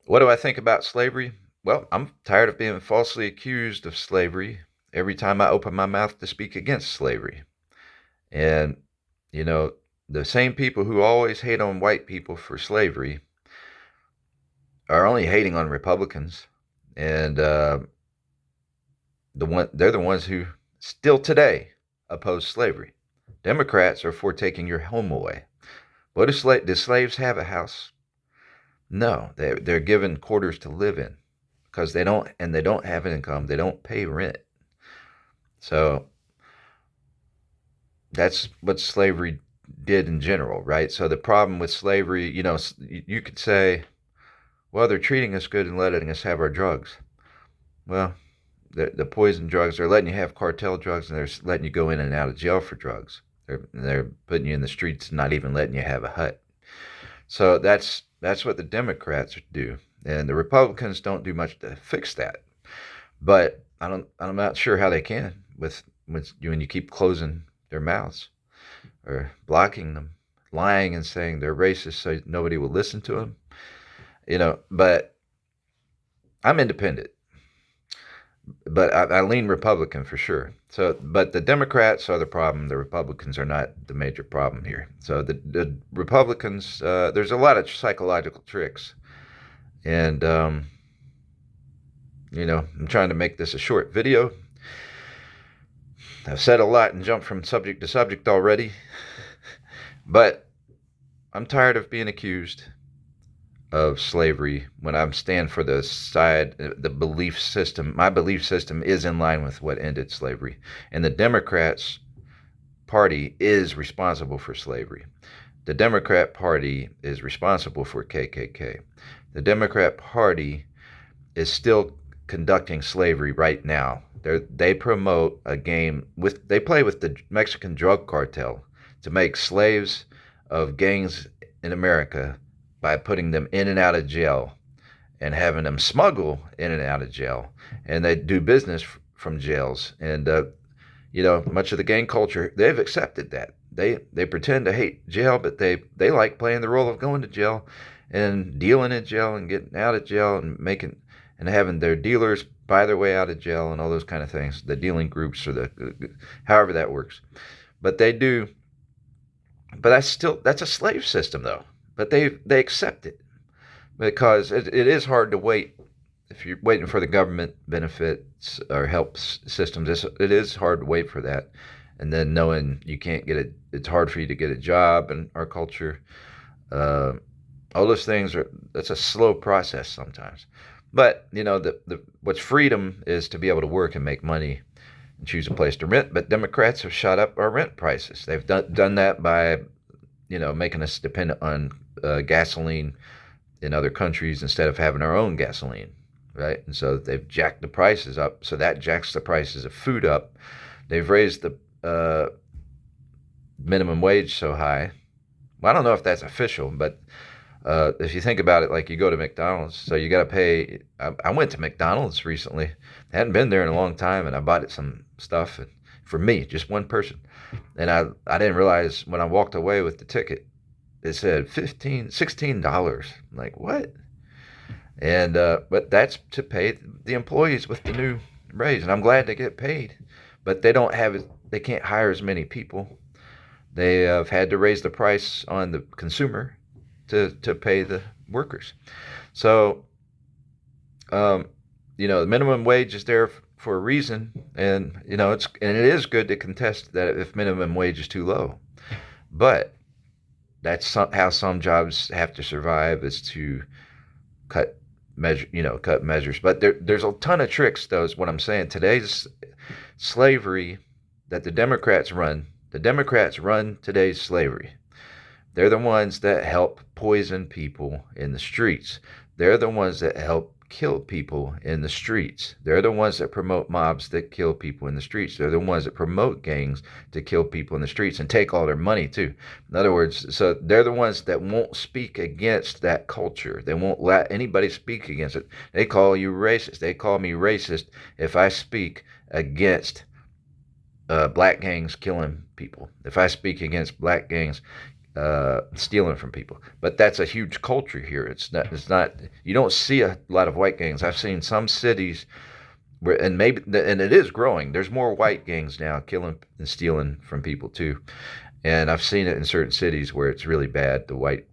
What do I think about slavery? Well, I'm tired of being falsely accused of slavery every time I open my mouth to speak against slavery. And, you know, the same people who always hate on white people for slavery are only hating on Republicans. And they're the ones who still today oppose slavery. Democrats are for taking your home away. What do slaves have a house? No, they're given quarters to live in because they don't have an income. They don't pay rent. So that's what slavery did in general, right? So the problem with slavery, you could say, well, they're treating us good and letting us have our drugs. Well, the poison drugs, they're letting you have cartel drugs, and they're letting you go in and out of jail for drugs. They're putting you in the streets, not even letting you have a hut. So that's what the Democrats do, and the Republicans don't do much to fix that. But I'm not sure how they can when you keep closing their mouths or blocking them, lying and saying they're racist so nobody will listen to them. But I'm independent, but I lean Republican for sure. So, but the Democrats are the problem. The Republicans are not the major problem here. So the Republicans, there's a lot of psychological tricks, and I'm trying to make this a short video. I've said a lot and jumped from subject to subject already, but I'm tired of being accused of slavery when I stand for the side, the belief system. My belief system is in line with what ended slavery. And the Democrats Party is responsible for slavery. The Democrat Party is responsible for KKK. The Democrat Party is still conducting slavery right now. They promote a game they play with the Mexican drug cartel to make slaves of gangs in America by putting them in and out of jail and having them smuggle in and out of jail. And they do business from jails. And, much of the gang culture, they've accepted that. They pretend to hate jail, but they like playing the role of going to jail and dealing in jail and getting out of jail and having their dealers buy their way out of jail and all those kind of things. The dealing groups or however that works. But they do. But that's a slave system though. But they accept it because it is hard to wait if you're waiting for the government benefits or help systems. It is hard to wait for that, and then knowing you can't get it, it's hard for you to get a job in our culture. Uh, all those things that's a slow process sometimes. But the what's freedom is to be able to work and make money and choose a place to rent. But Democrats have shot up our rent prices. They've done that by making us dependent on gasoline in other countries instead of having our own gasoline, right? And so they've jacked the prices up. So that jacks the prices of food up. They've raised the minimum wage so high. Well, I don't know if that's official, but if you think about it, like you go to McDonald's, so you got to pay. I went to McDonald's recently. I hadn't been there in a long time, and I bought it some stuff for me, just one person. And I didn't realize when I walked away with the ticket, it said $16. I'm like, what? And but that's to pay the employees with the new raise, and I'm glad they get paid, but they don't have it. They can't hire as many people. They have had to raise the price on the consumer to pay the workers. So, um, the minimum wage is there for a reason, and it is good to contest that if minimum wage is too low, but that's how some jobs have to survive is to cut cut measures. But there's a ton of tricks, though, is what I'm saying. Today's slavery that the Democrats run today's slavery. They're the ones that help poison people in the streets. They're the ones that help kill people in the streets. They're the ones that promote mobs that kill people in the streets. They're the ones that promote gangs to kill people in the streets and take all their money too. In other words, so they're the ones that won't speak against that culture. They won't let anybody speak against it. They call you racist. They call me racist if I speak against black gangs killing people. If I speak against black gangs stealing from people. But that's a huge culture here. It's not. It's not. You don't see a lot of white gangs. I've seen some cities where, and maybe, and it is growing. There's more white gangs now killing and stealing from people too. And I've seen it in certain cities where it's really bad. The white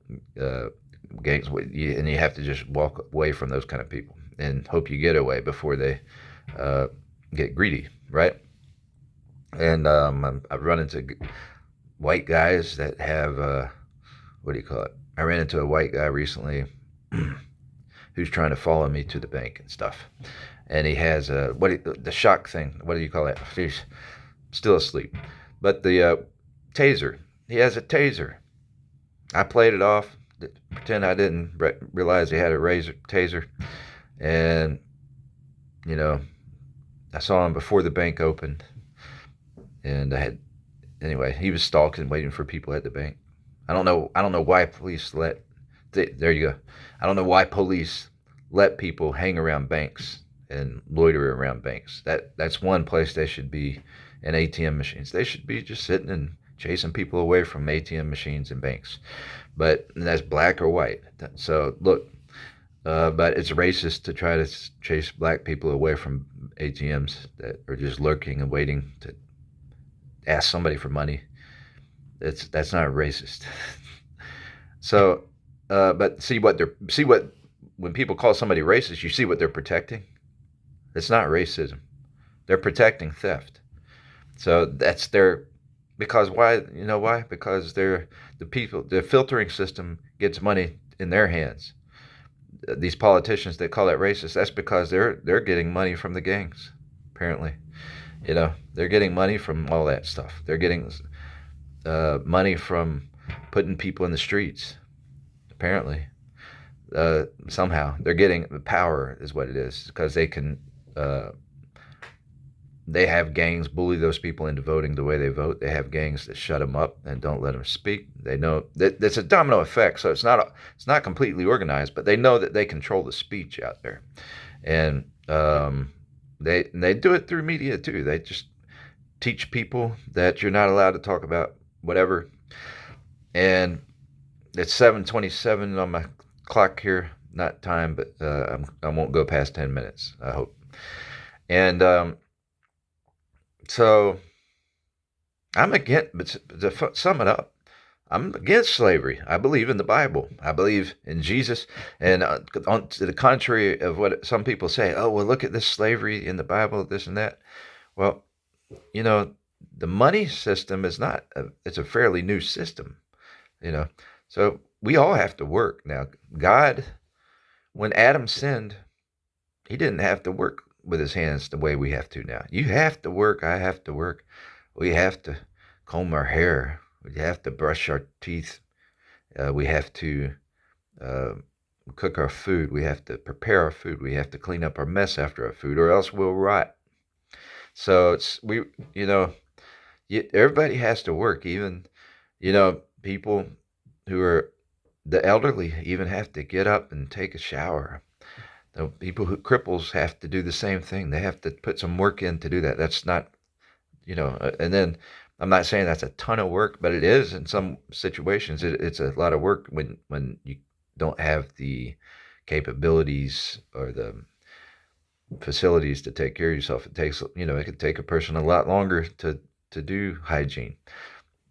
gangs, and you have to just walk away from those kind of people and hope you get away before they get greedy, right? And I've run into white guys that have what do you call it? I ran into a white guy recently who's trying to follow me to the bank and stuff, and he has the shock thing. What do you call that? He's still asleep, but the taser. He has a taser. I played it off, pretend I didn't realize he had a taser, and you know, I saw him before the bank opened, and anyway, he was stalking, waiting for people at the bank. I don't know why police there you go. I don't know why police let people hang around banks and loiter around banks. That's one place they should be, in ATM machines. They should be just sitting and chasing people away from ATM machines and banks. But that's black or white. So look, but it's racist to try to chase black people away from ATMs that are just lurking and waiting to ask somebody for money. That's not racist. So, but when people call somebody racist, you see what they're protecting. It's not racism. They're protecting theft. So that's because why? You know why? Because the filtering system gets money in their hands. These politicians that call it racist, that's because they're getting money from the gangs, apparently. They're getting money from all that stuff. They're getting money from putting people in the streets, apparently. Somehow they're getting the power, is what it is, because they can. They have gangs bully those people into voting the way they vote. They have gangs that shut them up and don't let them speak. They know that it's a domino effect, so it's not completely organized, but they know that they control the speech out there, and they do it through media too. They just teach people that you're not allowed to talk about whatever. And it's 7:27 on my clock here, not time, but I won't go past 10 minutes, I hope. And so I'm against, but to sum it up, I'm against slavery. I believe in the Bible. I believe in Jesus. And to the contrary of what some people say, oh, well, look at this slavery in the Bible, this and that. Well, the money system is not, it's a fairly new system, So we all have to work. Now, God, when Adam sinned, he didn't have to work with his hands the way we have to now. You have to work. I have to work. We have to comb our hair. We have to brush our teeth. We have to cook our food. We have to prepare our food. We have to clean up our mess after our food, or else we'll rot. So everybody has to work. Even, people who are the elderly even have to get up and take a shower. The people cripples have to do the same thing. They have to put some work in to do that. That's not, and then I'm not saying that's a ton of work, but it is in some situations. It's a lot of work when you don't have the capabilities or the facilities to take care of yourself. It takes, it could take a person a lot longer to do hygiene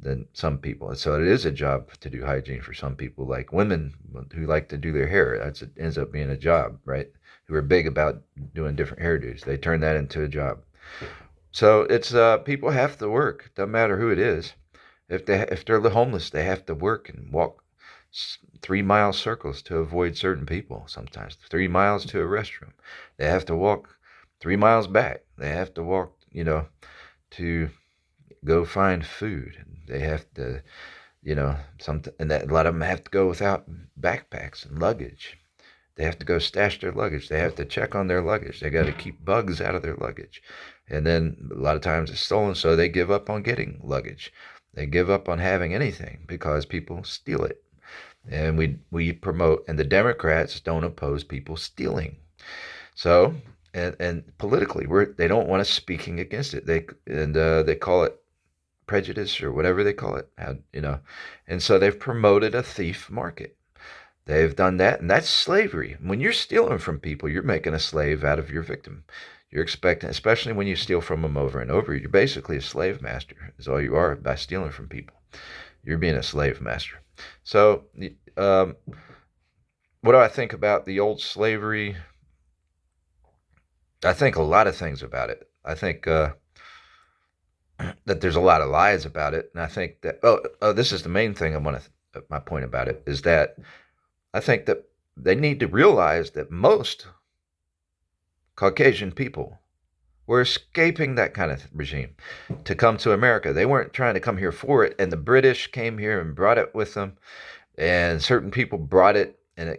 than some people. So it is a job to do hygiene for some people, like women who like to do their hair. It ends up being a job, right? Who are big about doing different hairdos. They turn that into a job. So it's people have to work. Doesn't matter who it is. If they're homeless, they have to work and walk 3-mile circles to avoid certain people. Sometimes 3 miles to a restroom. They have to walk 3 miles back. They have to walk, to go find food. They have to, and a lot of them have to go without backpacks and luggage. They have to go stash their luggage. They have to check on their luggage. They got to keep bugs out of their luggage. And then a lot of times it's stolen, so they give up on getting luggage. They give up on having anything because people steal it. And we promote, and the Democrats don't oppose people stealing. So, and politically, they don't want us speaking against it. They call it prejudice or whatever they call it, and so they've promoted a thief market. They've done that, and that's slavery. When you're stealing from people, you're making a slave out of your victim. You're expecting, especially when you steal from them over and over, you're basically a slave master, is all you are by stealing from people. You're being a slave master. So, what do I think about the old slavery? I think a lot of things about it. I think that there's a lot of lies about it, and I think that this is the main thing I want to. My point about it is that I think that they need to realize that most Caucasian people were escaping that kind of regime to come to America. They weren't trying to come here for it, and the British came here and brought it with them, and certain people brought it, and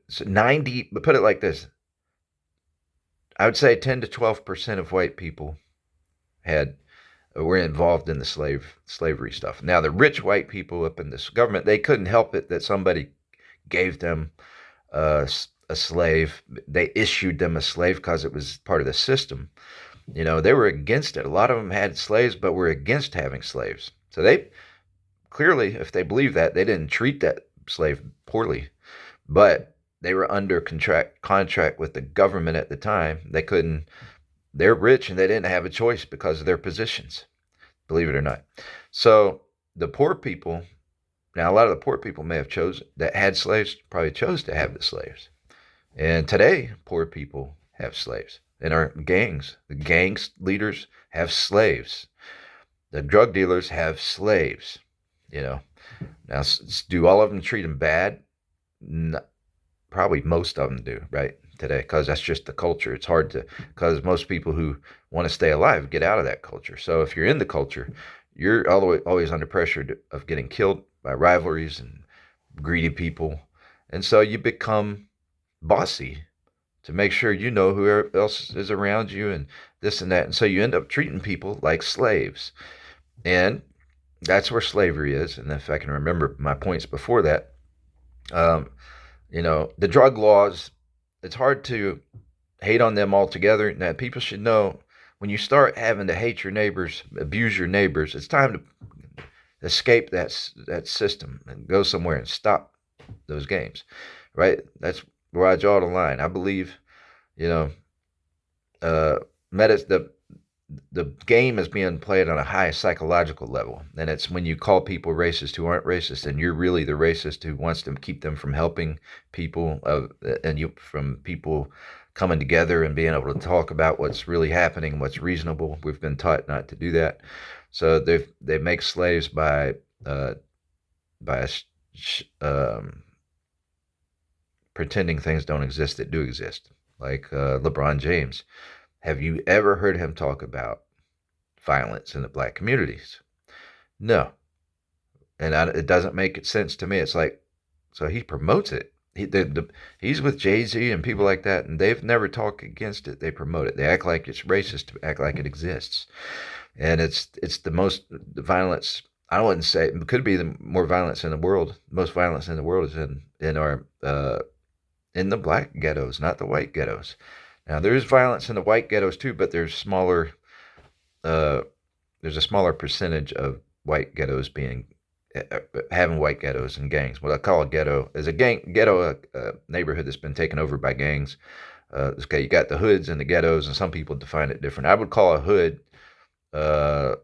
so 90, but put it like this, I would say 10 to 12% of white people were involved in the slavery stuff. Now, the rich white people up in this government, they couldn't help it that somebody gave them a slave. They issued them a slave because it was part of the system. They were against it. A lot of them had slaves, but were against having slaves. So they clearly, if they believe that, they didn't treat that slave poorly, but they were under contract with the government at the time. They're rich and they didn't have a choice because of their positions, believe it or not. So the poor people, now a lot of the poor people may have that had slaves, probably chose to have the slaves. And today, poor people have slaves. In our gangs, the gangs leaders have slaves. The drug dealers have slaves. Now, do all of them treat them bad? No, probably most of them do, right, today, because that's just the culture. It's hard because most people who want to stay alive get out of that culture. So if you're in the culture, you're always under pressure of getting killed by rivalries and greedy people. And so you become bossy to make sure you know who else is around you and this and that. And so you end up treating people like slaves. And that's where slavery is. And if I can remember my points before that, the drug laws, it's hard to hate on them altogether. Now, people should know when you start having to hate your neighbors, abuse your neighbors, it's time to escape that system and go somewhere and stop those games, right? That's where I draw the line. I believe, the game is being played on a high psychological level. And it's when you call people racist who aren't racist, and you're really the racist who wants to keep them from helping people, from people coming together and being able to talk about what's really happening, what's reasonable. We've been taught not to do that. So they make slaves by pretending things don't exist that do exist, like LeBron James. Have you ever heard him talk about violence in the black communities? No. And it doesn't make sense to me. It's like, so he promotes it. He's with Jay-Z and people like that, and they've never talked against it. They promote it. They act like it's racist to act like it exists. And it's the violence, I wouldn't say, it could be the more violence in the world. Most violence in the world is in the black ghettos, not the white ghettos. Now, there is violence in the white ghettos too, but there's a smaller percentage of white ghettos having white ghettos and gangs. What I call a ghetto is a neighborhood that's been taken over by gangs. You got the hoods and the ghettos, and some people define it different. I would call a hood the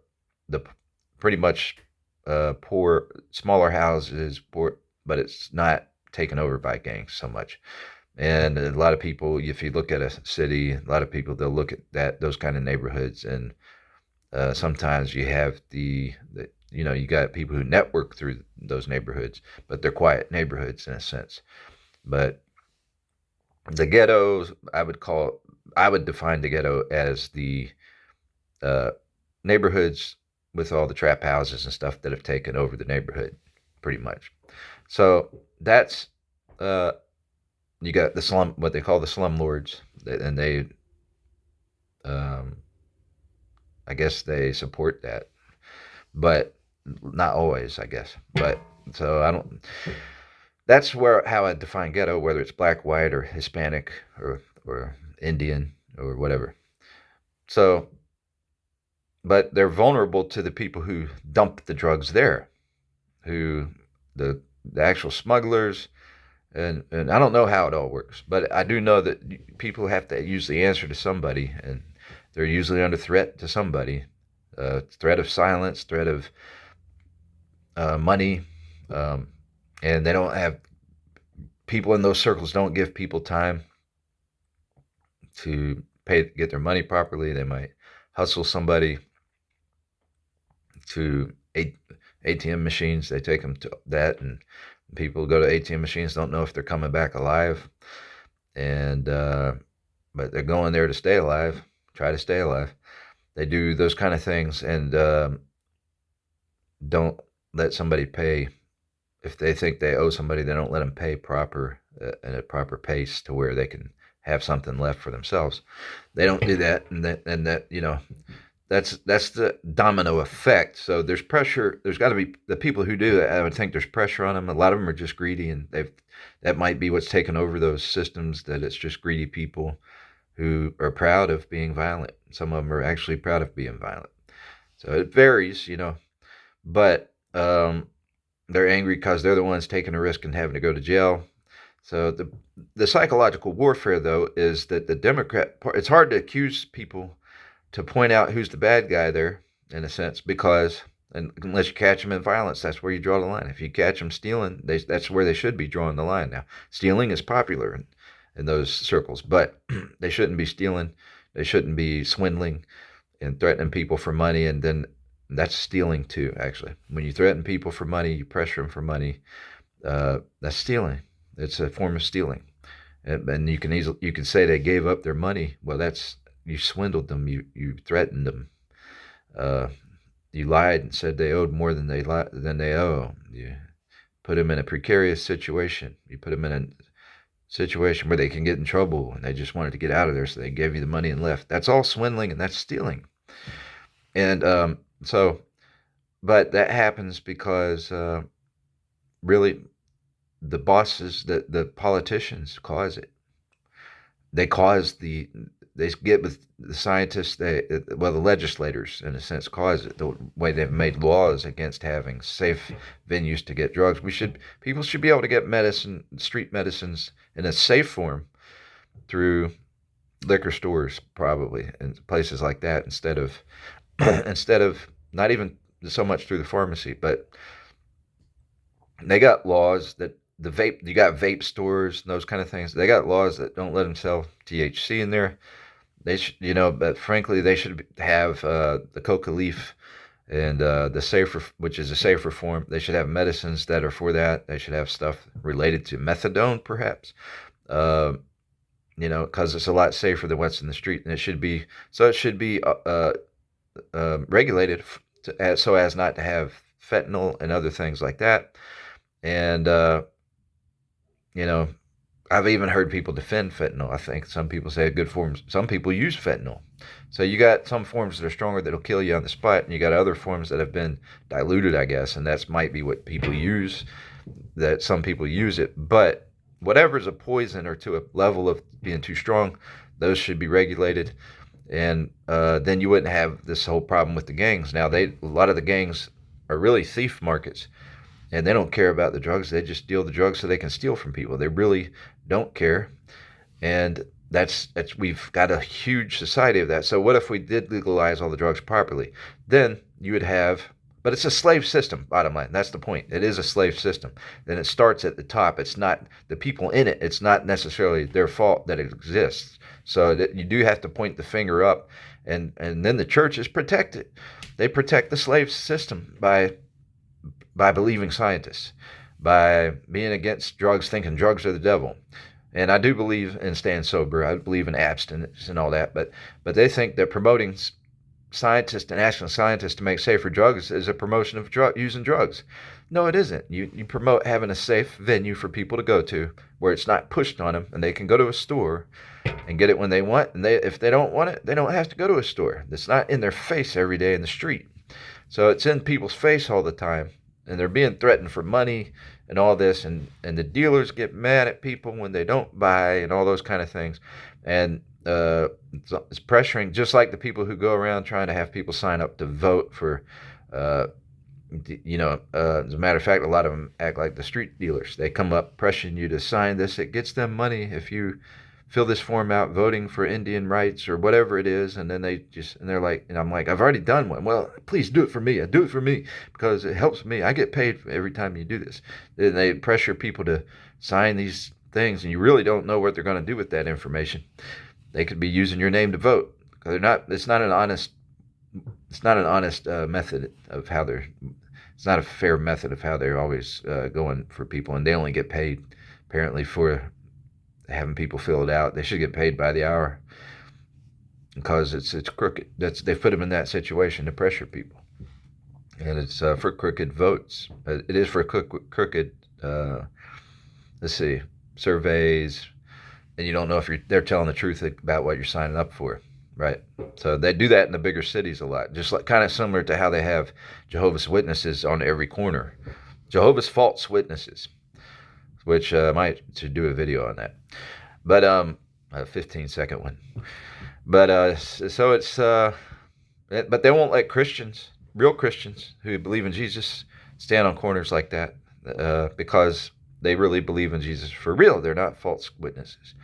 pretty much poor, smaller houses, poor, but it's not taken over by gangs so much. And a lot of people, if you look at a city, a lot of people, they'll look at those kind of neighborhoods, and sometimes you have you got people who network through those neighborhoods, but they're quiet neighborhoods in a sense. But the ghettos, I would define the ghetto as the neighborhoods with all the trap houses and stuff that have taken over the neighborhood, pretty much. So that's you got the slum, what they call the slumlords, and they, I guess they support that, but not always, I guess. But so that's how I define ghetto, whether it's black, white, or Hispanic, or Indian, or whatever. So but they're vulnerable to the people who dump the drugs there, who the actual smugglers. And I don't know how it all works, but I do know that people have to usually answer to somebody, and they're usually under threat to somebody. Threat of silence, threat of money, and they don't have people in those circles don't give people time to get their money properly. They might hustle somebody to ATM machines. They take them to that, and people go to ATM machines, don't know if they're coming back alive, and but they're going there to stay alive, try to stay alive. They do those kind of things, and don't let somebody pay. If they think they owe somebody, they don't let them pay proper at a proper pace to where they can have something left for themselves. They don't do that, and that that's the domino effect. So there's pressure. There's got to be the people who do that. I would think there's pressure on them. A lot of them are just greedy, and that might be what's taken over those systems. That it's just greedy people who are proud of being violent. Some of them are actually proud of being violent. So it varies, but they're angry because they're the ones taking a risk and having to go to jail. So the psychological warfare, though, is that the Democrat part. It's hard to accuse people to point out who's the bad guy there, in a sense, because unless you catch them in violence, that's where you draw the line. If you catch them stealing, that's where they should be drawing the line. Now, stealing is popular in those circles, but they shouldn't be stealing. They shouldn't be swindling and threatening people for money, and then that's stealing too, actually. When you threaten people for money, you pressure them for money, that's stealing. It's a form of stealing. And you can say they gave up their money. Well, you swindled them. You threatened them. You lied and said they owed more than they owe. You put them in a precarious situation. You put them in a situation where they can get in trouble, and they just wanted to get out of there, so they gave you the money and left. That's all swindling, and that's stealing. And but that happens because really the bosses, the politicians cause it. They get with the scientists, the legislators, in a sense, cause it. The way they've made laws against having safe venues to get drugs. People should be able to get street medicines in a safe form through liquor stores, probably, and places like that, instead of not even so much through the pharmacy. But they got laws that you got vape stores and those kind of things. They got laws that don't let them sell THC in there. They should, but frankly, they should have the coca leaf and the safer, which is a safer form. They should have medicines that are for that. They should have stuff related to methadone, perhaps, because it's a lot safer than what's in the street. And it should be regulated so as not to have fentanyl and other things like that. And I've even heard people defend fentanyl. I think some people say good forms. Some people use fentanyl. So you got some forms that are stronger that'll kill you on the spot, and you got other forms that have been diluted, I guess, and that might be what people use, that some people use it. But whatever's a poison or to a level of being too strong, those should be regulated. And then you wouldn't have this whole problem with the gangs. Now, a lot of the gangs are really thief markets, and they don't care about the drugs. They just deal the drugs so they can steal from people. They really don't care. And we've got a huge society of that. So what if we did legalize all the drugs properly? Then you would have, but it's a slave system, bottom line. That's the point. It is a slave system. Then it starts at the top. It's not the people in it. It's not necessarily their fault that it exists. So that you do have to point the finger up. And then the churches protect it. They protect the slave system by believing scientists, by being against drugs, thinking drugs are the devil. And I do believe in staying sober. I believe in abstinence and all that. But they think that promoting scientists and asking scientists to make safer drugs is a promotion of using drugs. No, it isn't. You promote having a safe venue for people to go to where it's not pushed on them, and they can go to a store and get it when they want. And if they don't want it, they don't have to go to a store. It's not in their face every day in the street. So it's in people's face all the time. And they're being threatened for money and all this, and the dealers get mad at people when they don't buy and all those kind of things. And it's pressuring, just like the people who go around trying to have people sign up to vote for, as a matter of fact, a lot of them act like the street dealers. They come up pressuring you to sign this. It gets them money if you fill this form out voting for Indian rights or whatever it is. And then they're like, and I'm like, I've already done one. Well, please do it for me. Do it for me because it helps me. I get paid every time you do this. And they pressure people to sign these things, and you really don't know what they're going to do with that information. They could be using your name to vote. It's not an honest method of how it's not a fair method of how they're always going for people, and they only get paid apparently for having people fill it out. They should get paid by the hour because it's crooked. They put them in that situation to pressure people, and it's for crooked votes. It is for crooked. Let's see, surveys, and you don't know if they're telling the truth about what you're signing up for. Right. So they do that in the bigger cities a lot, just like kind of similar to how they have Jehovah's Witnesses on every corner. Jehovah's False Witnesses, which I should do a video on that. But a 15-second one. But so it's but they won't let Christians, real Christians who believe in Jesus, stand on corners like that because they really believe in Jesus for real. They're not false witnesses.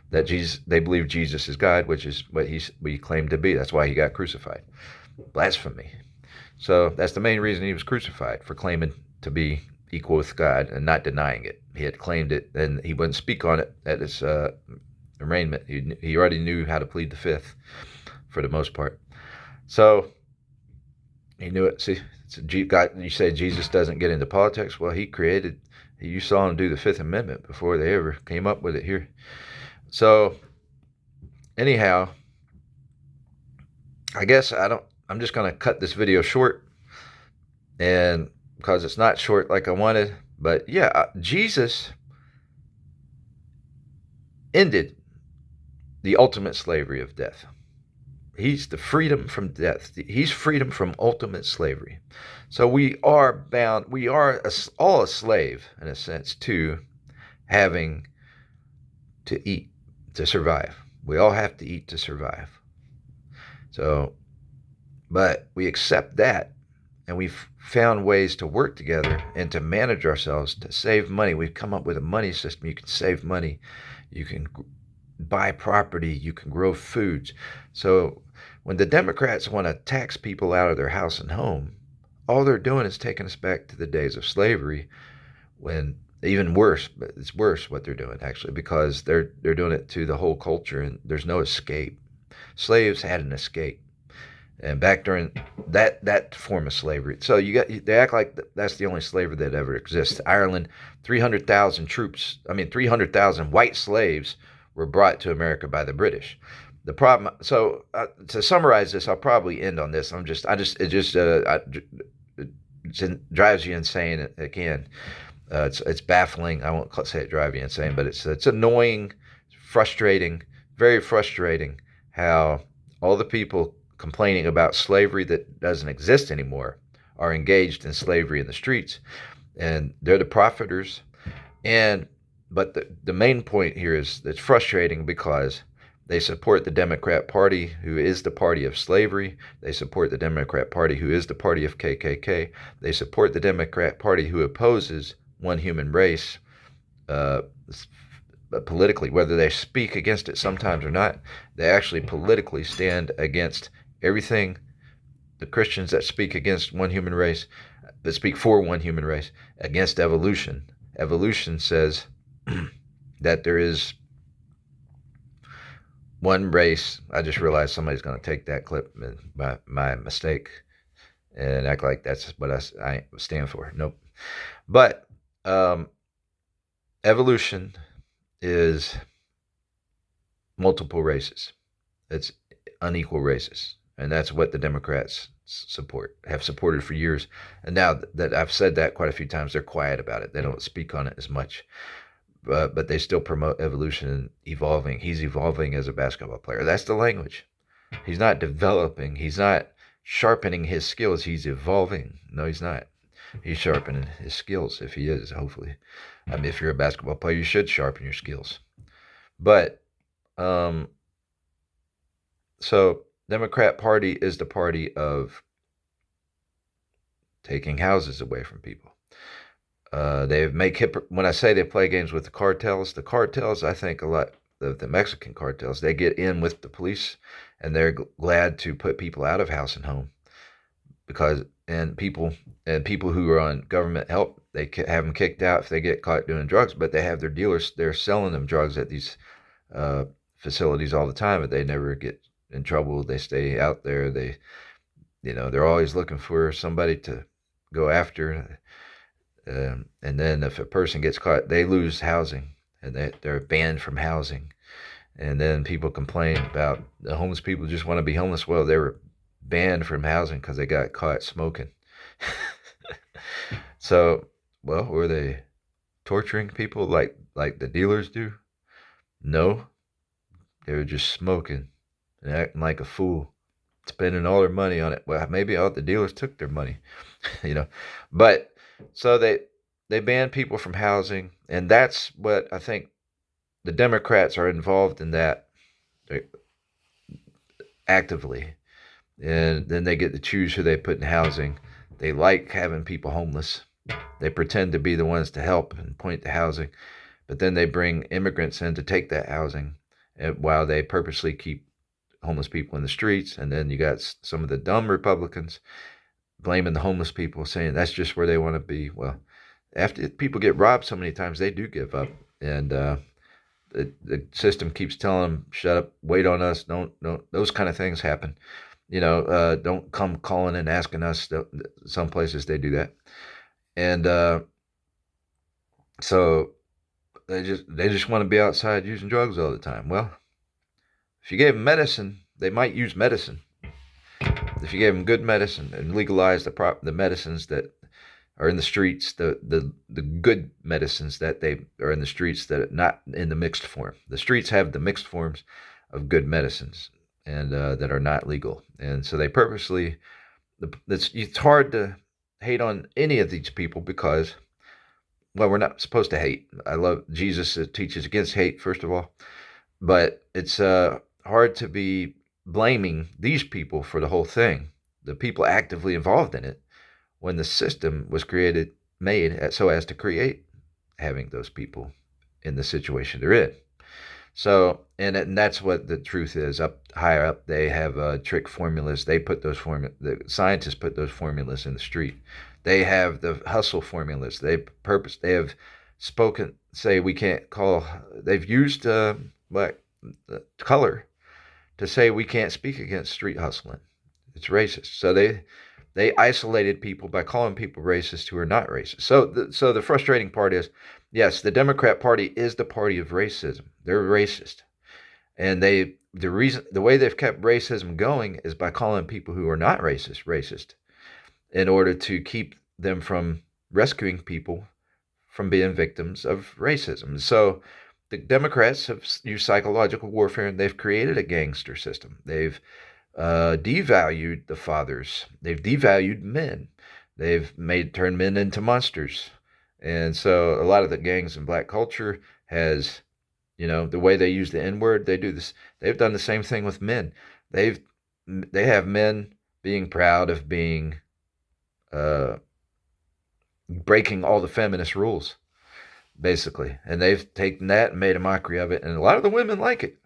They believe Jesus is God, which is what he claimed to be. That's why he got crucified. Blasphemy. So that's the main reason he was crucified, for claiming to be equal with God and not denying it. He had claimed it, and he wouldn't speak on it at his arraignment. He already knew how to plead the fifth for the most part. So he knew it. See, you say Jesus doesn't get into politics. Well, you saw him do the Fifth Amendment before they ever came up with it here. So anyhow, I guess I'm just going to cut this video short, and because it's not short like I wanted, but yeah, Jesus ended the ultimate slavery of death. He's the freedom from death. He's freedom from ultimate slavery. So we are bound, all a slave in a sense to having to eat to survive. We all have to eat to survive. So, but we accept that, and we've found ways to work together and to manage ourselves to save money. We've come up with a money system. You can save money. You can buy property. You can grow foods. So when the Democrats want to tax people out of their house and home, all they're doing is taking us back to the days of slavery, when even worse, but it's worse what they're doing actually, because they're doing it to the whole culture, and there's no escape. Slaves had an escape, and back during that form of slavery. So they act like that's the only slavery that ever exists. Ireland, 300,000 white slaves were brought to America by the British. The problem. So to summarize this, I'll probably end on this. It drives you insane again. It's baffling. I won't say it drive you insane, but it's annoying, frustrating, very frustrating how all the people complaining about slavery that doesn't exist anymore are engaged in slavery in the streets, and they're the profiters. But the main point here is it's frustrating because they support the Democrat Party, who is the party of slavery. They support the Democrat Party, who is the party of KKK. They support the Democrat Party, who opposes one human race politically, whether they speak against it sometimes or not. They actually politically stand against everything. The Christians that speak against one human race, that speak for one human race, against evolution. Evolution says that there is one race. I just realized somebody's going to take that clip by my mistake and act like that's what I stand for. Nope. But evolution is multiple races. It's unequal races. And that's what the Democrats have supported for years. And now that I've said that quite a few times, they're quiet about it. They don't speak on it as much. But they still promote evolution and evolving. He's evolving as a basketball player. That's the language. He's not developing. He's not sharpening his skills. He's evolving. No, he's not. He's sharpening his skills, if he is, hopefully. I mean, if you're a basketball player, you should sharpen your skills. But um, so Democrat Party is the party of taking houses away from people. They make when I say they play games with the cartels, I think a lot of the Mexican cartels, they get in with the police, and they're glad to put people out of house and home because people who are on government help, they have them kicked out if they get caught doing drugs. But they have their dealers, they're selling them drugs at these facilities all the time, but they never get in trouble. They stay out there. They're always looking for somebody to go after. And then if a person gets caught, they lose housing, and they're banned from housing. And then people complain about the homeless people just want to be homeless. Well, they were banned from housing because they got caught smoking. So, well, were they torturing people like the dealers do? No, they were just smoking and acting like a fool, spending all their money on it. Well, maybe all the dealers took their money, But so they ban people from housing, and that's what I think the Democrats are involved in that actively. And then they get to choose who they put in housing. They like having people homeless. They pretend to be the ones to help and point to housing, but then they bring immigrants in to take that housing, while they purposely keep homeless people in the streets. And then you got some of the dumb Republicans blaming the homeless people, saying that's just where they want to be. Well, after people get robbed so many times, they do give up, and the system keeps telling them, "Shut up, wait on us." Don't those kind of things happen. Don't come calling and asking us. Some places they do that, and so they just want to be outside using drugs all the time. Well, if you gave them medicine, they might use medicine. If you gave them good medicine and legalized the medicines that are in the streets, the good medicines that they are in the streets that are not in the mixed form. The streets have the mixed forms of good medicines, and that are not legal. And so they purposely, it's hard to hate on any of these people because, well, we're not supposed to hate. I love Jesus teaches against hate, first of all, but it's hard to be blaming these people for the whole thing, the people actively involved in it, when the system was made so as to create having those people in the situation they're in. So, and that's what the truth is. Up higher up, they have trick formulas. They put the scientists put those formulas in the street. They have the hustle formulas. They have say we can't call, they've used color to say we can't speak against street hustling. It's racist. So they isolated people by calling people racist who are not racist. So the frustrating part is, yes, the Democrat Party is the party of racism. They're racist, and the way they've kept racism going is by calling people who are not racist, in order to keep them from rescuing people from being victims of racism. So the Democrats have used psychological warfare, and they've created a gangster system. They've devalued the fathers. They've devalued men. They've turned men into monsters. And so a lot of the gangs in black culture has, the way they use the N-word, they do this. They've done the same thing with men. They have men being proud of being breaking all the feminist rules, basically. And they've taken that and made a mockery of it. And a lot of the women like it.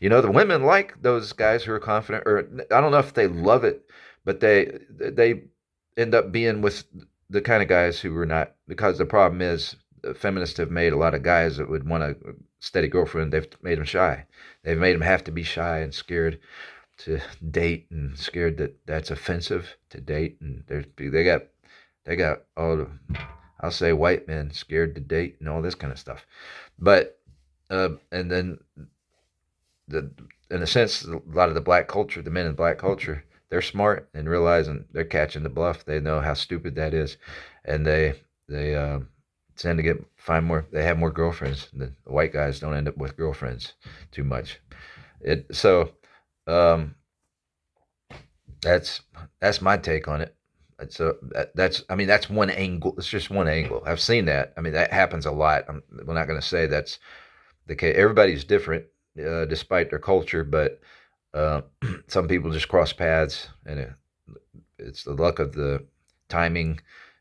The women like those guys who are confident, or I don't know if they love it, but they end up being with the kind of guys who are not, because the problem is feminists have made a lot of guys that would want a steady girlfriend, they've made them shy. They've made them have to be shy and scared to date, and scared that that's offensive to date. And they got all the, I'll say, white men scared to date and all this kind of stuff. But and then in a sense, a lot of the black culture, the men in black culture, they're smart and realizing they're catching the bluff. They know how stupid that is, and they tend to find more. They have more girlfriends. The white guys don't end up with girlfriends too much. That's my take on it. So I mean, that's one angle. It's just one angle. I've seen that. I mean, that happens a lot. We're not going to say that's the case. Everybody's different, despite their culture, but uh, some people just cross paths, and it's the luck of the timing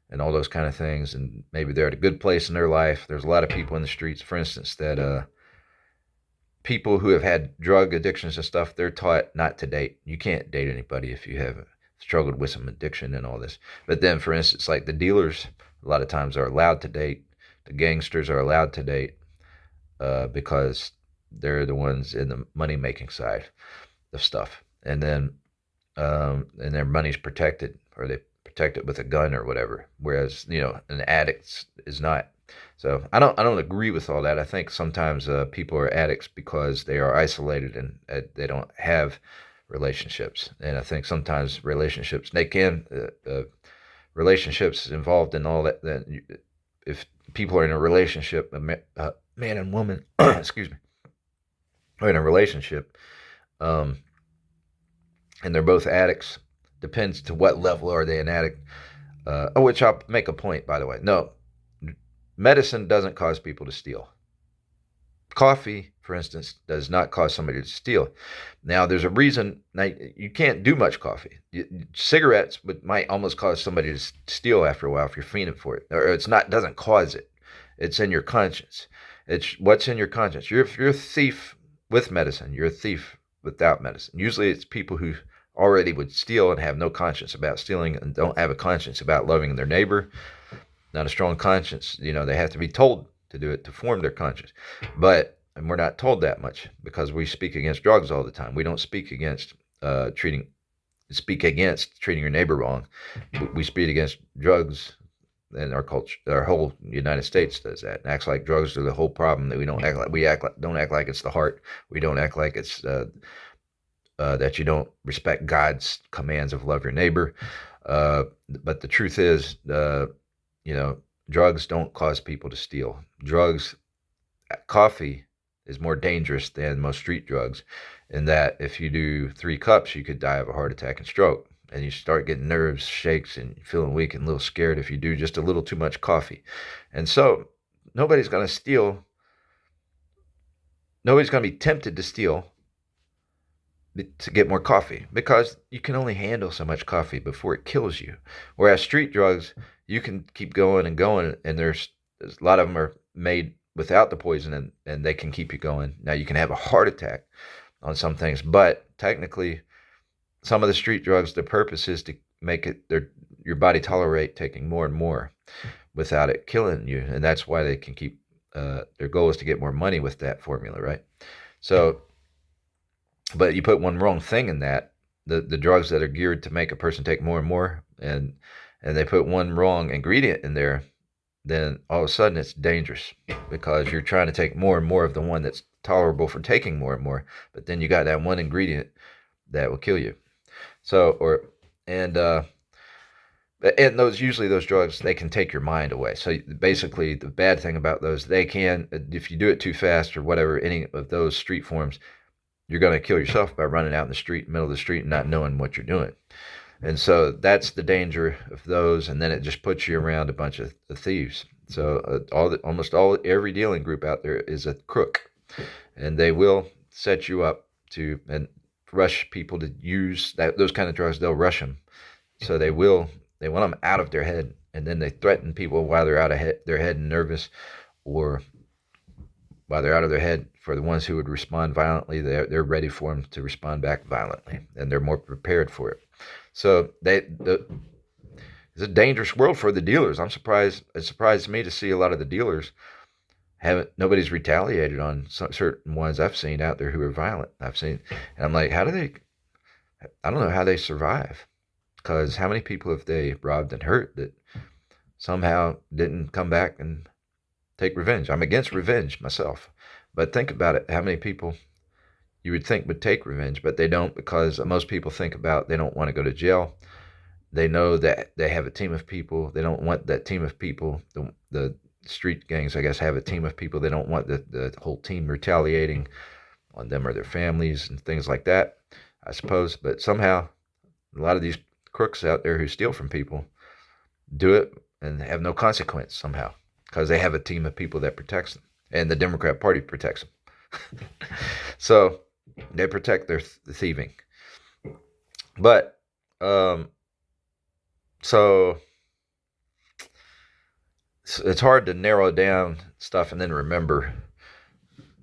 and all those kind of things. And maybe they're at a good place in their life. There's a lot of people in the streets, for instance, that people who have had drug addictions and stuff, they're taught not to date. You can't date anybody if you have struggled with some addiction and all this. But then, for instance, like the dealers, a lot of times are allowed to date. The gangsters are allowed to date because they're the ones in the money making side of stuff. And their money's protected, or they protect it with a gun or whatever. Whereas an addict is not. So I don't agree with all that. I think sometimes people are addicts because they are isolated and they don't have relationships. And I think sometimes relationships involved in all that. If people are in a relationship, man and woman, excuse me, are in a relationship, and they're both addicts. Depends to what level are they an addict. Which I'll make a point, by the way. No, medicine doesn't cause people to steal. Coffee, for instance, does not cause somebody to steal. Now, there's a reason. Now, you can't do much coffee. Cigarettes might almost cause somebody to steal after a while if you're fiending for it. Or doesn't cause it. It's in your conscience. It's what's in your conscience. If you're a thief with medicine, you're a thief without medicine. Usually it's people who already would steal and have no conscience about stealing and don't have a conscience about loving their neighbor. Not a strong conscience. They have to be told to do it to form their conscience. And we're not told that much because we speak against drugs all the time. We don't speak against treating your neighbor wrong. We speak against drugs, and our culture, our whole United States does that. And acts like drugs are the whole problem. That we don't act like it's the heart. We don't act like it's that you don't respect God's commands of love your neighbor. But the truth is, drugs don't cause people to steal. Coffee is more dangerous than most street drugs, in that if you do 3 cups, you could die of a heart attack and stroke. And you start getting nerves, shakes, and feeling weak and a little scared if you do just a little too much coffee. And so nobody's going to steal. Nobody's going to be tempted to steal to get more coffee, because you can only handle so much coffee before it kills you. Whereas street drugs, you can keep going and going, and there's a lot of them are made without the poison, and they can keep you going. Now, you can have a heart attack on some things, but technically some of the street drugs, the purpose is to make your body tolerate taking more and more without it killing you. And that's why they can keep, their goal is to get more money with that formula, right? So, but you put one wrong thing in that, the drugs that are geared to make a person take more and more, and they put one wrong ingredient in there, then all of a sudden it's dangerous, because you're trying to take more and more of the one that's tolerable for taking more and more, but then you got that one ingredient that will kill you. So, and those drugs, they can take your mind away. So basically, the bad thing about those, they can, if you do it too fast or whatever, any of those street forms, you're going to kill yourself by running out in the street, middle of the street, and not knowing what you're doing. And so that's the danger of those. And then it just puts you around a bunch of thieves. So every dealing group out there is a crook, and they will set you up and rush people to use those kind of drugs. They'll rush them. So they want them out of their head, and then they threaten people while they're out of their head and nervous, or while they're out of their head. For the ones who would respond violently, they're ready for them to respond back violently, and they're more prepared for it. So it's a dangerous world for the dealers. I'm surprised. It surprised me to see a lot of the dealers nobody's retaliated on certain ones I've seen out there who are violent. And I'm like, I don't know how they survive, because how many people have they robbed and hurt that somehow didn't come back and take revenge? I'm against revenge myself, but think about it. How many people you would think would take revenge, but they don't, because most people think about, they don't want to go to jail. They know that they have a team of people. They don't want that team of people, the street gangs, I guess, have a team of people. They don't want the whole team retaliating on them or their families and things like that, I suppose. But somehow a lot of these crooks out there who steal from people do it and have no consequence somehow because they have a team of people that protects them, and the Democrat Party protects them. So they protect their thieving. But so it's hard to narrow down stuff and then remember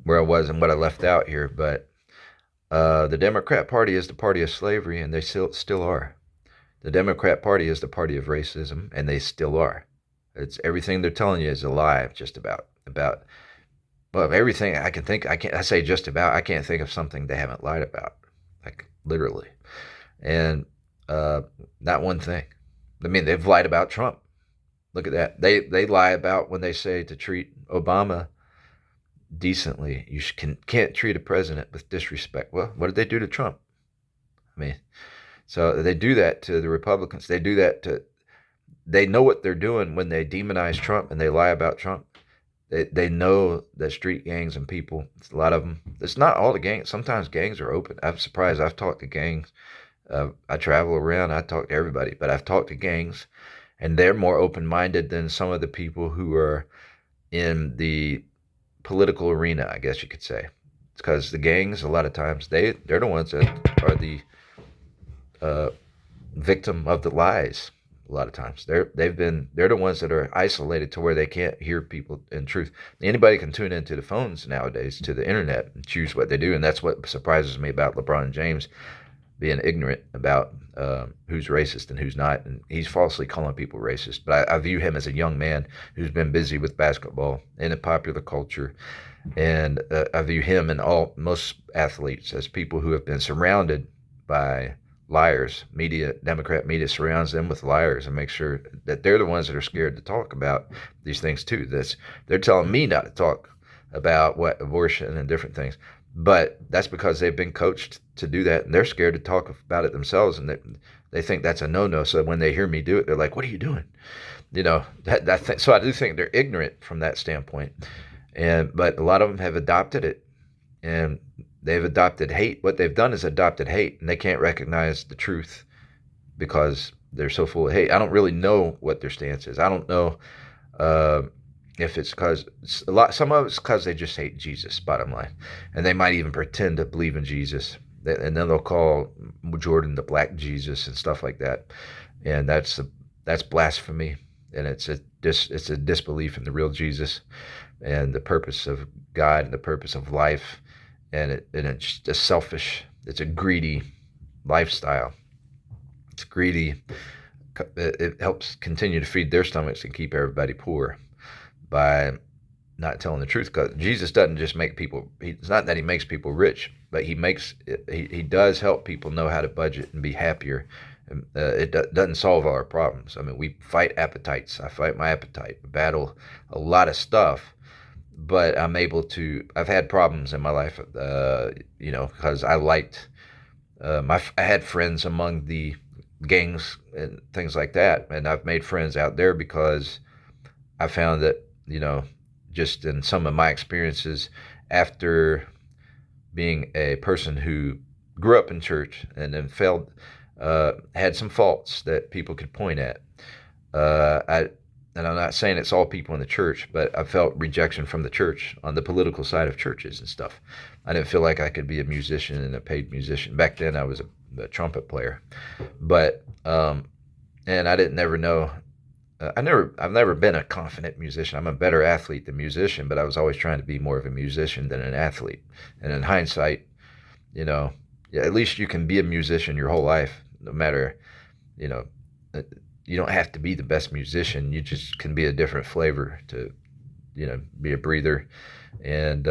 where I was and what I left out here. But the Democrat Party is the party of slavery, and they still are. The Democrat Party is the party of racism, and they still are. It's everything they're telling you is a lie, just about well, everything I can think. I say just about. I can't think of something they haven't lied about, like literally, and not one thing. I mean, they've lied about Trump. Look at that. They lie about when they say to treat Obama decently. You can't treat a president with disrespect. Well, what did they do to Trump? I mean, so they do that to the Republicans. They do that to. They know what they're doing when they demonize Trump and they lie about Trump. They know that street gangs and people, a lot of them. It's not all the gangs. Sometimes gangs are open. I'm surprised. I've talked to gangs. I travel around. I talk to everybody, but I've talked to gangs, and they're more open-minded than some of the people who are in the political arena, I guess you could say. It's because the gangs, a lot of times, they're the ones that are the victim of the lies. A lot of times they're the ones that are isolated to where they can't hear people in truth. Anybody can tune into the phones nowadays, to the internet, and choose what they do. And that's what surprises me about LeBron James being ignorant about who's racist and who's not. And he's falsely calling people racist. But I view him as a young man who's been busy with basketball and in popular culture. And I view him and most athletes as people who have been surrounded by liars. Democrat media surrounds them with liars and makes sure that they're the ones that are scared to talk about these things too. They're telling me not to talk about abortion and different things, but that's because they've been coached to do that, and they're scared to talk about it themselves, and they think that's a no-no. So when they hear me do it, they're like, "What are you doing?" You know, so I do think they're ignorant from that standpoint, but a lot of them have adopted it, and they've adopted hate. What they've done is adopted hate, and they can't recognize the truth because they're so full of hate. I don't really know what their stance is. I don't know if it's because some of it's because they just hate Jesus, bottom line, and they might even pretend to believe in Jesus, and then they'll call Jordan the Black Jesus and stuff like that, and that's blasphemy, and it's a disbelief in the real Jesus and the purpose of God and the purpose of life. And it's just selfish. It's a greedy lifestyle. It's greedy. It helps continue to feed their stomachs and keep everybody poor by not telling the truth. Because Jesus doesn't just make people. It's not that he makes people rich, but he does help people know how to budget and be happier. It doesn't solve all our problems. I mean, we fight appetites. I fight my appetite. We battle a lot of stuff. But I've had problems in my life, because I had friends among the gangs and things like that. And I've made friends out there because I found that, just in some of my experiences after being a person who grew up in church and then had some faults that people could point at. And I'm not saying it's all people in the church, but I felt rejection from the church on the political side of churches and stuff. I didn't feel like I could be a musician and a paid musician. Back then I was a trumpet player. But, and I didn't never know, I've never been a confident musician. I'm a better athlete than musician, but I was always trying to be more of a musician than an athlete. And in hindsight, at least you can be a musician your whole life, no matter, you don't have to be the best musician. You just can be a different flavor to, be a breather, and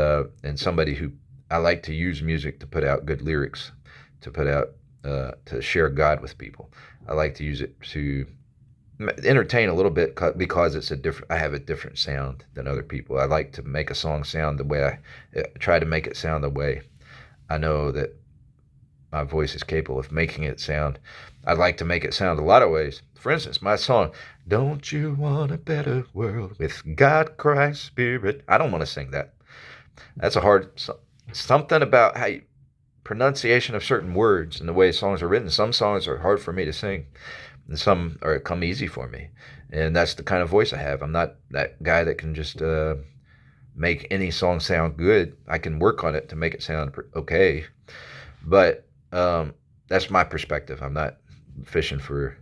somebody who I like to use music to put out good lyrics, to put out to share God with people. I like to use it to entertain a little bit because I have a different sound than other people. I like to make a song sound the way I try to make it sound the way I know that my voice is capable of making it sound. I'd like to make it sound a lot of ways. For instance, my song, "Don't You Want a Better World with God, Christ, Spirit." I don't want to sing that. That's a hard, something about how you pronunciation of certain words and the way songs are written. Some songs are hard for me to sing, and some are come easy for me. And that's the kind of voice I have. I'm not that guy that can just make any song sound good. I can work on it to make it sound okay, but that's my perspective. I'm not fishing for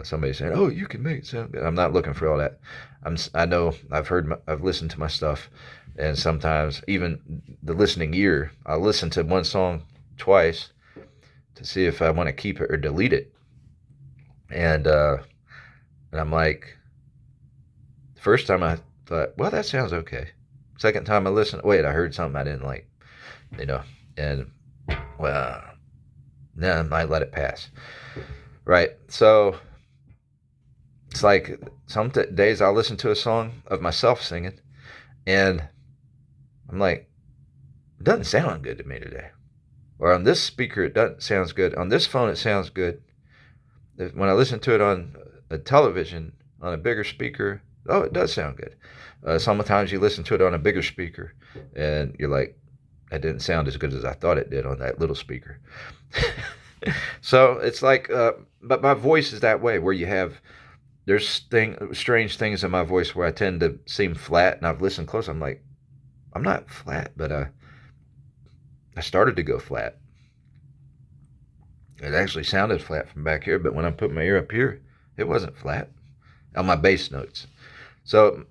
somebody saying, "Oh, you can make it sound good." I'm not looking for all that. I know I've listened to my stuff, and sometimes even the listening ear, I'll listen to one song twice to see if I want to keep it or delete it. And I'm like, the first time I thought, well, that sounds okay. Second time I listened, wait, I heard something I didn't like, and well, I might let it pass. Right. So it's like some days I'll listen to a song of myself singing, and I'm like, it doesn't sound good to me today. Or on this speaker, it doesn't sounds good. On this phone, it sounds good. When I listen to it on a television, on a bigger speaker, oh, it does sound good. Sometimes you listen to it on a bigger speaker, and you're like, that didn't sound as good as I thought it did on that little speaker. So it's like, but my voice is that way, where there's strange things in my voice where I tend to seem flat, and I've listened close. I'm like, I'm not flat, but I started to go flat. It actually sounded flat from back here, but when I put my ear up here, it wasn't flat on my bass notes. So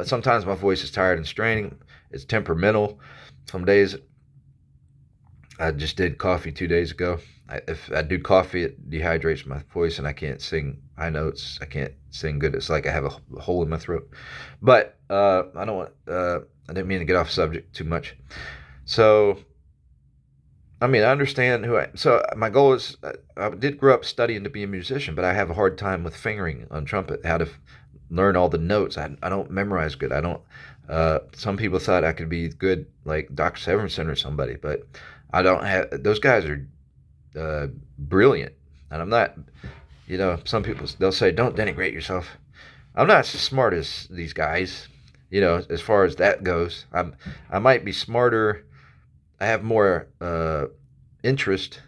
sometimes my voice is tired and straining. It's temperamental. Some days, I just did coffee 2 days ago. If I do coffee, it dehydrates my voice, and I can't sing high notes. I can't sing good. It's like I have a hole in my throat. But I didn't mean to get off subject too much. So, I mean, I understand so my goal is, I did grow up studying to be a musician, but I have a hard time with fingering on trumpet, how to learn all the notes. I don't memorize good. I don't, some people thought I could be good like Doc Severinsen or somebody, but I don't have, those guys are brilliant. And I'm not, some people, they'll say, don't denigrate yourself. I'm not as smart as these guys, as far as that goes. I might be smarter. I have more interest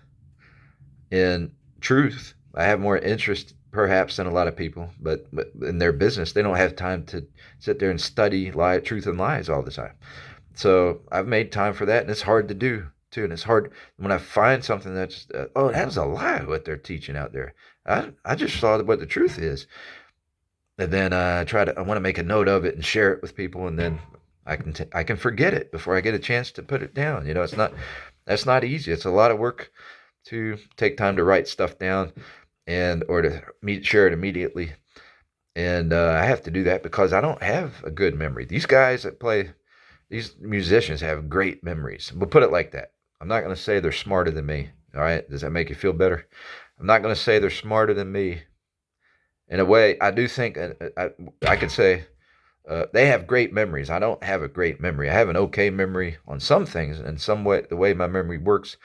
in truth. I have more interest perhaps than a lot of people, but in their business, they don't have time to sit there and study truth and lies all the time. So I've made time for that, and it's hard to do too. And it's hard when I find something that's, oh, that was a lie what they're teaching out there. I just saw what the truth is. And then I want to make a note of it and share it with people, and then I can forget it before I get a chance to put it down. That's not easy. It's a lot of work to take time to write stuff down or to share it immediately. And I have to do that because I don't have a good memory. These musicians have great memories. We'll put it like that. I'm not going to say they're smarter than me. All right. Does that make you feel better? I'm not going to say they're smarter than me. In a way, I do think I could say they have great memories. I don't have a great memory. I have an okay memory on some things, and some way the way my memory works.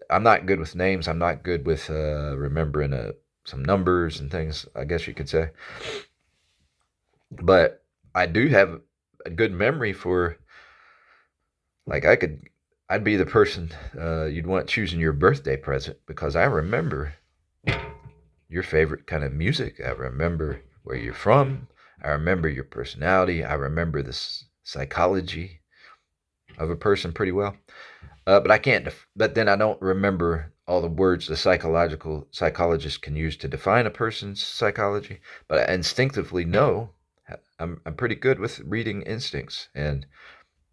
I'm not good with names. I'm not good with remembering some numbers and things, I guess you could say. But I do have a good memory for, like, I'd be the person you'd want choosing your birthday present, because I remember your favorite kind of music. I remember where you're from. I remember your personality. I remember the psychology of a person pretty well. But I can't, but then I don't remember all the words the psychologists can use to define a person's psychology. But I instinctively know. I'm pretty good with reading instincts, and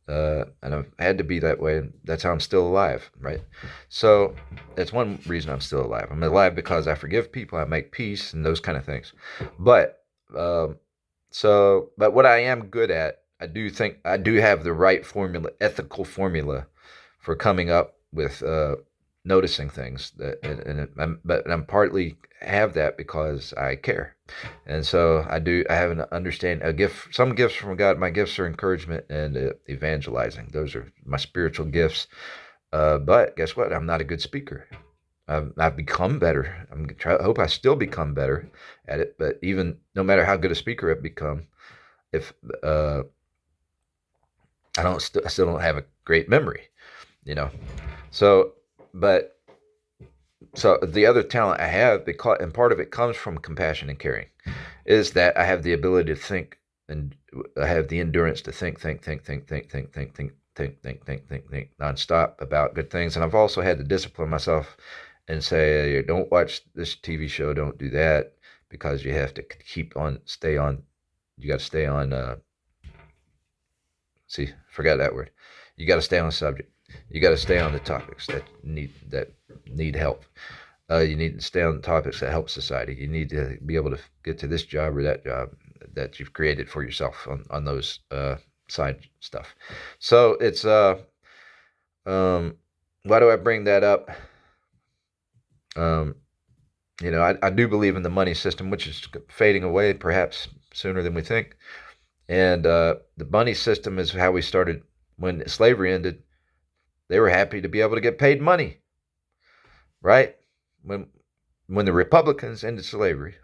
I've had to be that way. And that's how I'm still alive, right? So that's one reason I'm still alive. I'm alive because I forgive people, I make peace, and those kind of things. But but what I am good at, I do think I do have the right formula, ethical formula, for coming up with noticing things. But I'm partly have that because I care, and so I have an understanding, a gift, some gifts from God. My gifts are encouragement and evangelizing. Those are my spiritual gifts. But guess what? I'm not a good speaker. I've become better. I hope I still become better at it. But even no matter how good a speaker I've become, if I still don't have a great memory, So But so the other talent I have, because, and part of it comes from compassion and caring, is that I have the ability to think, and I have the endurance to think nonstop about good things. And I've also had to discipline myself and say, don't watch this TV show, don't do that, because you have to stay on. You got to stay on. Forgot that word. You got to stay on the subject. You got to stay on the topics that need help. You need to stay on the topics that help society. You need to be able to get to this job or that job that you've created for yourself on those side stuff. So it's why do I bring that up? I do believe in the money system, which is fading away perhaps sooner than we think. And the money system is how we started when slavery ended. They were happy to be able to get paid money, right? When the Republicans ended slavery,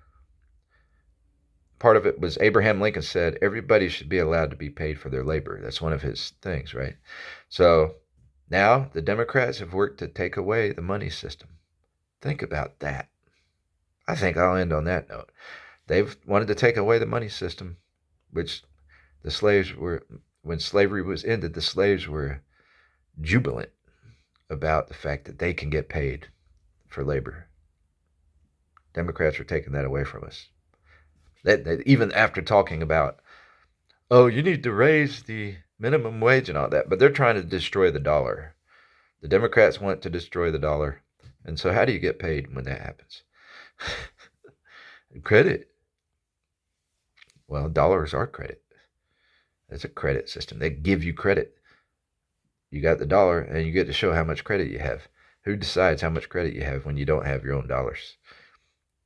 part of it was Abraham Lincoln said everybody should be allowed to be paid for their labor. That's one of his things, right? So now the Democrats have worked to take away the money system. Think about that. I think I'll end on that note. They've wanted to take away the money system, which the slaves were, when slavery was ended, the slaves were jubilant about the fact that they can get paid for labor. Democrats are taking that away from us. They, even after talking about, oh, you need to raise the minimum wage and all that, but they're trying to destroy the dollar. The Democrats want to destroy the dollar. And so how do you get paid when that happens? Credit. Well, dollars are credit. It's a credit system. They give you credit. You got the dollar, and you get to show how much credit you have. Who decides how much credit you have when you don't have your own dollars?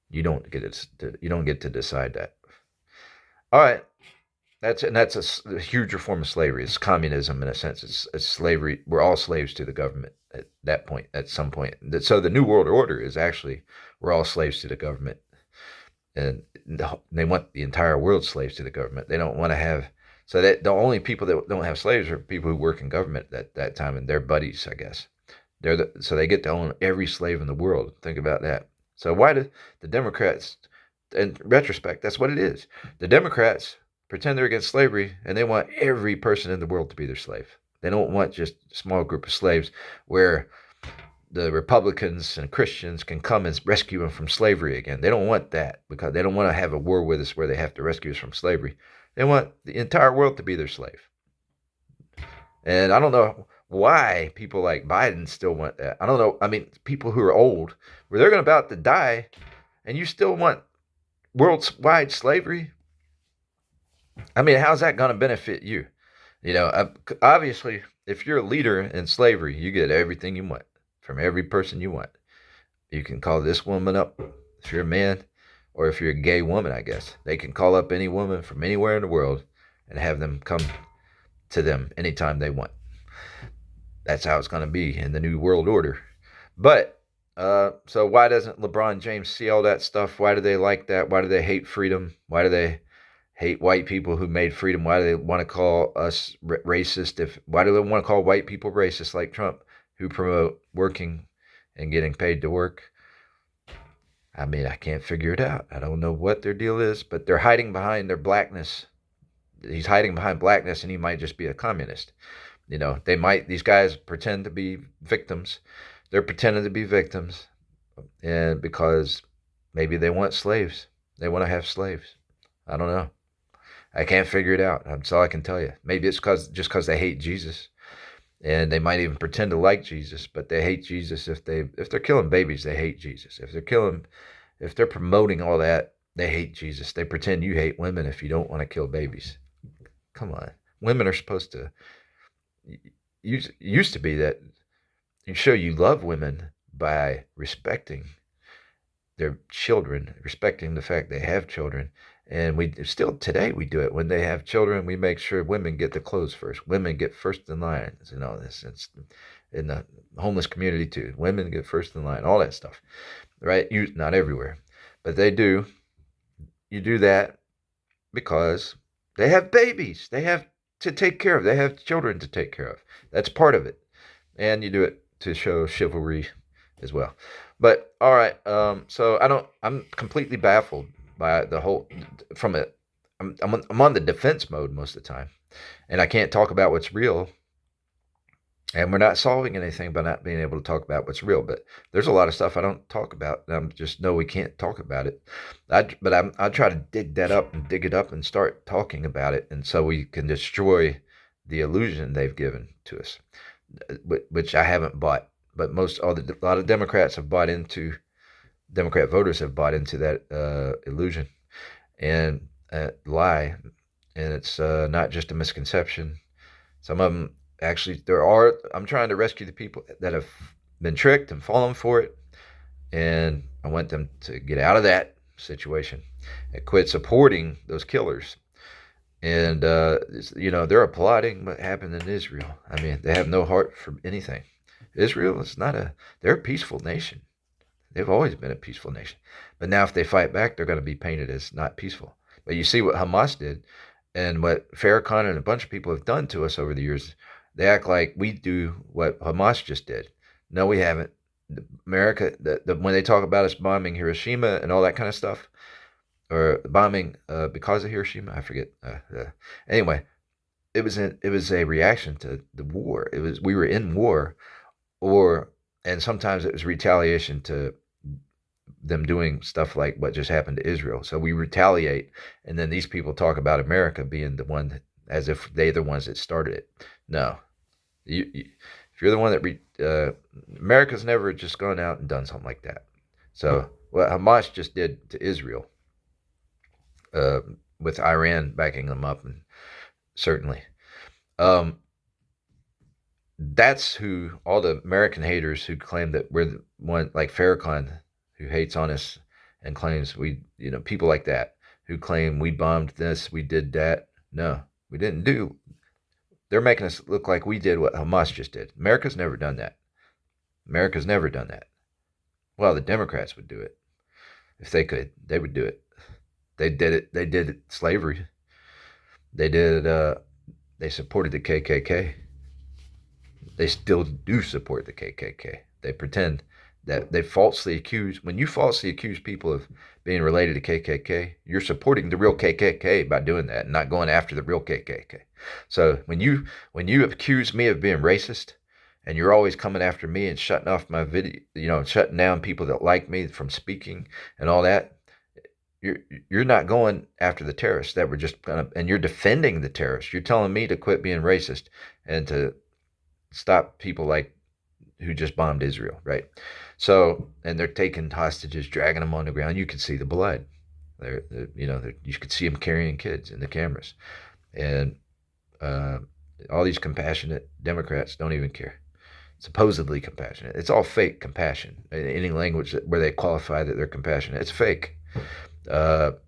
You don't get to decide that. All right, that's a huge form of slavery. It's communism in a sense. It's slavery. We're all slaves to the government at that point. At some point, so the New World Order is actually we're all slaves to the government, and they want the entire world slaves to the government. They don't want to have. So that the only people that don't have slaves are people who work in government at that time, and their buddies, I guess. So they get to own every slave in the world. Think about that. So why do the Democrats, in retrospect, that's what it is. The Democrats pretend they're against slavery, and they want every person in the world to be their slave. They don't want just a small group of slaves where the Republicans and Christians can come and rescue them from slavery again. They don't want that because they don't want to have a war with us where they have to rescue us from slavery. They want the entire world to be their slave. And I don't know why people like Biden still want that. I don't know. I mean, people who are old, where they're about to die, and you still want worldwide slavery? I mean, how's that going to benefit you? Obviously, if you're a leader in slavery, you get everything you want from every person you want. You can call this woman up if you're a man, or if you're a gay woman, I guess. They can call up any woman from anywhere in the world and have them come to them anytime they want. That's how it's going to be in the New World Order. But, so why doesn't LeBron James see all that stuff? Why do they like that? Why do they hate freedom? Why do they hate white people who made freedom? Why do they want to call us racist? Why do they want to call white people racist like Trump, who promote working and getting paid to work? I mean, I can't figure it out. I don't know what their deal is, but they're hiding behind their blackness. He's hiding behind blackness, and he might just be a communist. These guys pretend to be victims. They're pretending to be victims, and because maybe they want slaves. They want to have slaves. I don't know. I can't figure it out. That's all I can tell you. Maybe it's just because they hate Jesus. And they might even pretend to like Jesus, but they hate Jesus. If they're killing babies, they hate Jesus. If they're promoting all that, they hate Jesus. They pretend you hate women if you don't want to kill babies. Come on. Women are supposed to, used to be that you show you love women by respecting their children, respecting the fact they have children. And today we do it. When they have children, we make sure women get the clothes first. Women get first in line. This. It's in the homeless community too. Women get first in line, all that stuff, right? Not everywhere, but they do. You do that because they have babies. They have to take care of. They have children to take care of. That's part of it. And you do it to show chivalry as well. But all right, so I'm completely baffled by the whole from it. I'm on the defense mode most of the time, and I can't talk about what's real. And we're not solving anything by not being able to talk about what's real. But there's a lot of stuff I don't talk about. And I just know we can't talk about it. I try to dig that up and dig it up and start talking about it, and so we can destroy the illusion they've given to us, which I haven't bought. But a lot of Democrats have bought into. Democrat voters have bought into that illusion and lie, and it's not just a misconception. Some of them actually I'm trying to rescue the people that have been tricked and fallen for it, and I want them to get out of that situation and quit supporting those killers. And they're applauding what happened in Israel. I mean, they have no heart for anything. Israel is they're a peaceful nation. They've always been a peaceful nation. But now if they fight back, they're going to be painted as not peaceful. But you see what Hamas did and what Farrakhan and a bunch of people have done to us over the years. They act like we do what Hamas just did. No, we haven't. America, when they talk about us bombing Hiroshima and all that kind of stuff, or bombing because of Hiroshima, I forget. Anyway, it was a reaction to the war. We were in war, and sometimes it was retaliation to them doing stuff like what just happened to Israel. So we retaliate, and then these people talk about America being the one as if they're the ones that started it. No, if you're the one that America's never just gone out and done something like that. So what Hamas just did to Israel, with Iran backing them up, and certainly, that's who all the American haters who claim that we're the one, like Farrakhan, who hates on us and claims people like that who claim we bombed this, we did that. No, we didn't do. They're making us look like we did what Hamas just did. America's never done that. America's never done that. Well, the Democrats would do it. If they could, they would do it. They did it. They did it. Slavery. They did. They supported the KKK. They still do support the KKK. They pretend that they falsely accuse. When you falsely accuse people of being related to KKK, you're supporting the real KKK by doing that and not going after the real KKK. So when you accuse me of being racist, and you're always coming after me and shutting off my video, shutting down people that like me from speaking and all that, you're not going after the terrorists that were just and you're defending the terrorists. You're telling me to quit being racist and to stop people like who just bombed Israel, right? So, and they're taking hostages, dragging them on the ground. You could see the blood. You could see them carrying kids in the cameras, and all these compassionate Democrats don't even care. Supposedly compassionate. It's all fake compassion. Any language where they qualify that they're compassionate, it's fake. So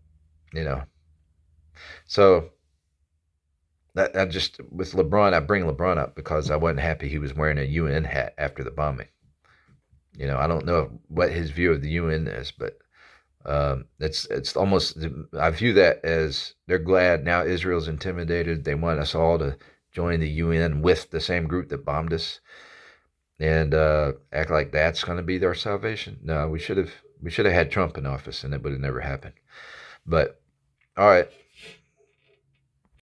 that I just with LeBron, I bring LeBron up because I wasn't happy he was wearing a UN hat after the bombing. I don't know what his view of the UN is, but it's almost, I view that as they're glad now Israel's intimidated. They want us all to join the UN with the same group that bombed us, and act like that's going to be their salvation. No, we should have had Trump in office, and it would have never happened. But all right,